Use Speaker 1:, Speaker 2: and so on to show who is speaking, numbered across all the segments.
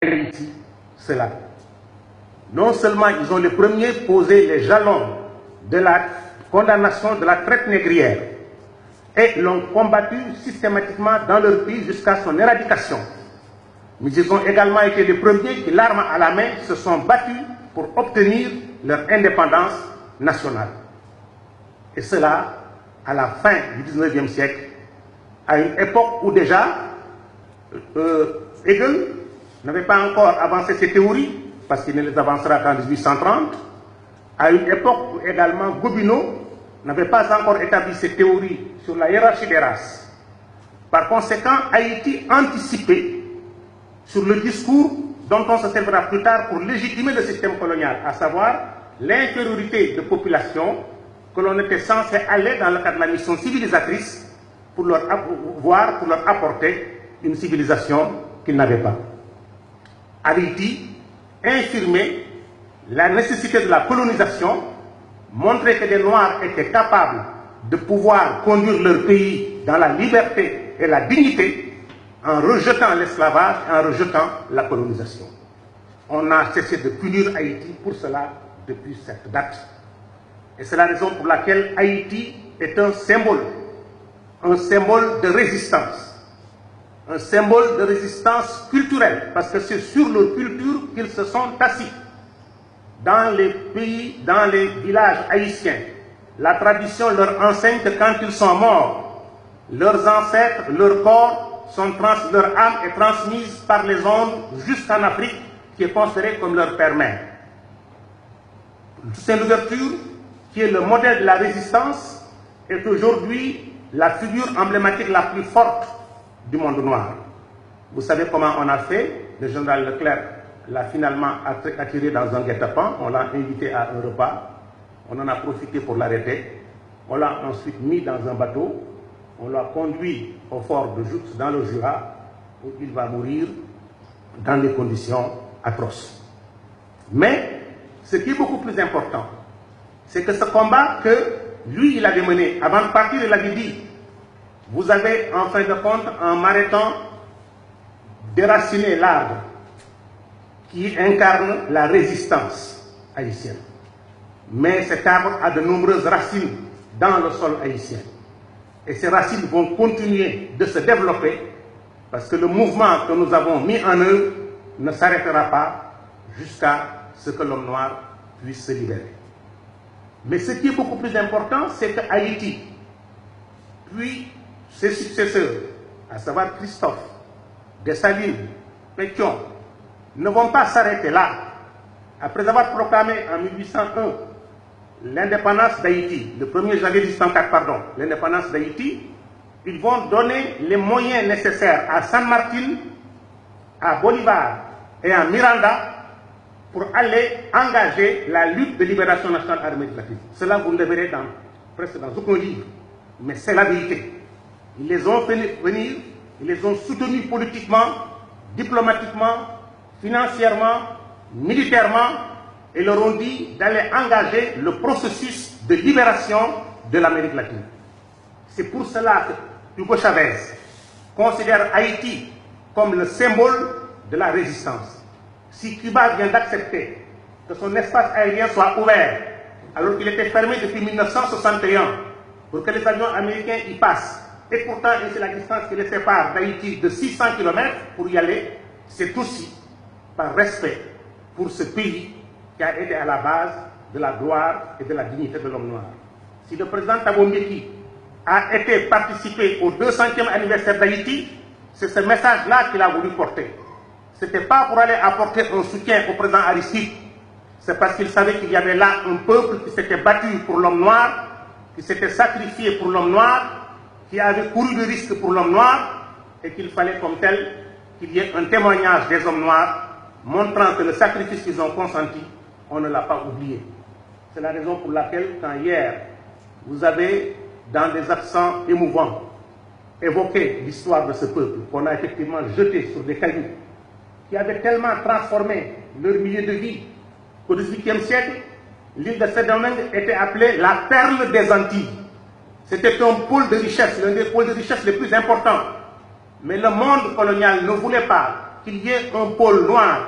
Speaker 1: Haïti cela. Non seulement ils ont les premiers posé les jalons de la condamnation de la traite négrière et l'ont combattu systématiquement dans leur pays jusqu'à son éradication, mais ils ont également été les premiers qui, l'arme à la main, se sont battus pour obtenir leur indépendance nationale. Et cela à la fin du 19e siècle, à une époque où déjà Hegel n'avait pas encore avancé ses théories, parce qu'il ne les avancera qu'en 1830, à une époque où également Gobineau n'avait pas encore établi ses théories sur la hiérarchie des races. Par conséquent, Haïti anticipait sur le discours dont on se servira plus tard pour légitimer le système colonial, à savoir l'infériorité de population que l'on était censé aller dans le cadre de la mission civilisatrice pour leur apporter une civilisation qu'ils n'avaient pas. Haïti infirmait la nécessité de la colonisation, montrer que les Noirs étaient capables de pouvoir conduire leur pays dans la liberté et la dignité en rejetant l'esclavage et en rejetant la colonisation. On a cessé de punir Haïti pour cela depuis cette date. Et c'est la raison pour laquelle Haïti est un symbole de résistance. Un symbole de résistance culturelle, parce que c'est sur leur culture qu'ils se sont assis. Dans les pays, dans les villages haïtiens, la tradition leur enseigne que quand ils sont morts, leurs ancêtres, leur corps, leur âme est transmise par les ondes jusqu'en Afrique, qui est considérée comme leur père-mère. C'est l'ouverture qui est le modèle de la résistance, est aujourd'hui la figure emblématique la plus forte du monde noir. Vous savez comment on a fait? Le général Leclerc l'a finalement attiré dans un guet-apens, on l'a invité à un repas, on en a profité pour l'arrêter, on l'a ensuite mis dans un bateau, on l'a conduit au fort de Joux dans le Jura, où il va mourir dans des conditions atroces. Mais ce qui est beaucoup plus important, c'est que ce combat que lui, il avait mené, avant de partir, il avait dit: vous avez, en fin de compte, en m'arrêtant, déraciné l'arbre qui incarne la résistance haïtienne. Mais cet arbre a de nombreuses racines dans le sol haïtien. Et ces racines vont continuer de se développer parce que le mouvement que nous avons mis en œuvre ne s'arrêtera pas jusqu'à ce que l'homme noir puisse se libérer. Mais ce qui est beaucoup plus important, c'est que Haïti, puis ses successeurs, à savoir Christophe, Dessalines, Pétion, ne vont pas s'arrêter là. Après avoir proclamé en 1801 l'indépendance d'Haïti, le 1er janvier 1804, pardon, l'indépendance d'Haïti, ils vont donner les moyens nécessaires à San Martin, à Bolivar et à Miranda pour aller engager la lutte de libération nationale armée latine. Cela, vous le verrez presque dans aucun livre, mais c'est la vérité. Ils les ont fait venir, ils les ont soutenus politiquement, diplomatiquement, financièrement, militairement, et leur ont dit d'aller engager le processus de libération de l'Amérique latine. C'est pour cela que Hugo Chavez considère Haïti comme le symbole de la résistance. Si Cuba vient d'accepter que son espace aérien soit ouvert, alors qu'il était fermé depuis 1961, pour que les avions américains y passent, et pourtant c'est la distance qui les sépare d'Haïti de 600 km pour y aller, c'est aussi par respect pour ce pays qui a été à la base de la gloire et de la dignité de l'homme noir. Si le président Thabo Mbeki a été participé au 200e anniversaire d'Haïti, c'est ce message-là qu'il a voulu porter. Ce n'était pas pour aller apporter un soutien au président Aristide, c'est parce qu'il savait qu'il y avait là un peuple qui s'était battu pour l'homme noir, qui s'était sacrifié pour l'homme noir, qui avait couru de risques pour l'homme noir, et qu'il fallait comme tel qu'il y ait un témoignage des hommes noirs montrant que le sacrifice qu'ils ont consenti, on ne l'a pas oublié. C'est la raison pour laquelle, quand hier, vous avez, dans des accents émouvants, évoqué l'histoire de ce peuple, qu'on a effectivement jeté sur des cailloux, qui avaient tellement transformé leur milieu de vie qu'au XVIIIe siècle, l'île de Saint-Domingue était appelée la perle des Antilles. C'était un pôle de richesse, l'un des pôles de richesse les plus importants. Mais le monde colonial ne voulait pas qu'il y ait un pôle noir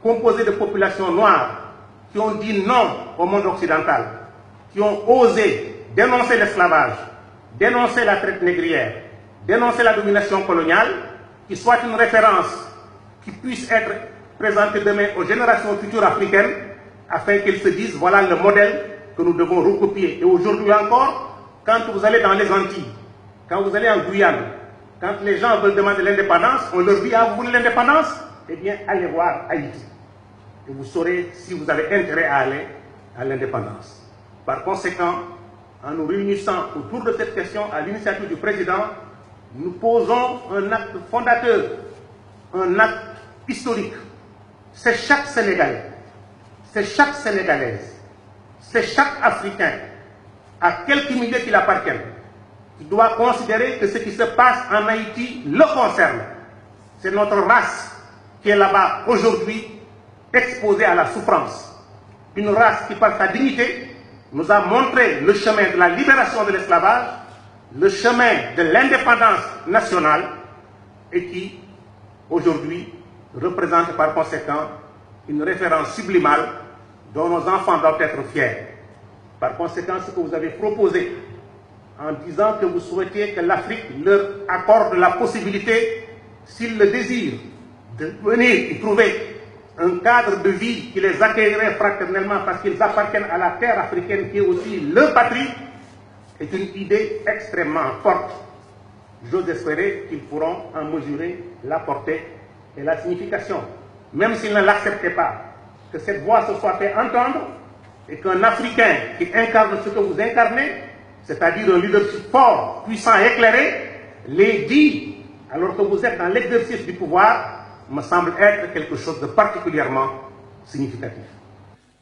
Speaker 1: composé de populations noires qui ont dit non au monde occidental, qui ont osé dénoncer l'esclavage, dénoncer la traite négrière, dénoncer la domination coloniale, qui soit une référence qui puisse être présentée demain aux générations futures africaines, afin qu'elles se disent voilà le modèle que nous devons recopier. Et aujourd'hui encore, quand vous allez dans les Antilles, quand vous allez en Guyane, quand les gens veulent demander l'indépendance, on leur dit ah, vous voulez l'indépendance? Eh bien, allez voir Haïti. Et vous saurez si vous avez intérêt à aller à l'indépendance. Par conséquent, en nous réunissant autour de cette question à l'initiative du président, nous posons un acte fondateur, un acte historique. C'est chaque Sénégalais, c'est chaque Sénégalaise, c'est chaque Africain, à quelques milliers qu'il appartienne, qui doit considérer que ce qui se passe en Haïti le concerne. C'est notre race qui est là-bas aujourd'hui exposée à la souffrance. Une race qui, par sa dignité, nous a montré le chemin de la libération de l'esclavage, le chemin de l'indépendance nationale et qui, aujourd'hui, représente par conséquent une référence sublimale dont nos enfants doivent être fiers. Par conséquent, ce que vous avez proposé en disant que vous souhaitiez que l'Afrique leur accorde la possibilité, s'ils le désirent, de venir y trouver un cadre de vie qui les accueillerait fraternellement parce qu'ils appartiennent à la terre africaine qui est aussi leur patrie, est une idée extrêmement forte. J'ose espérer qu'ils pourront en mesurer la portée et la signification. Même s'ils ne l'acceptaient pas, que cette voix se soit fait entendre et qu'un Africain qui incarne ce que vous incarnez, c'est-à-dire un leadership fort, puissant et éclairé, l'ait dit alors que vous êtes dans l'exercice du pouvoir, me semble être quelque chose de particulièrement significatif.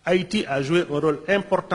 Speaker 1: Haïti a joué un rôle important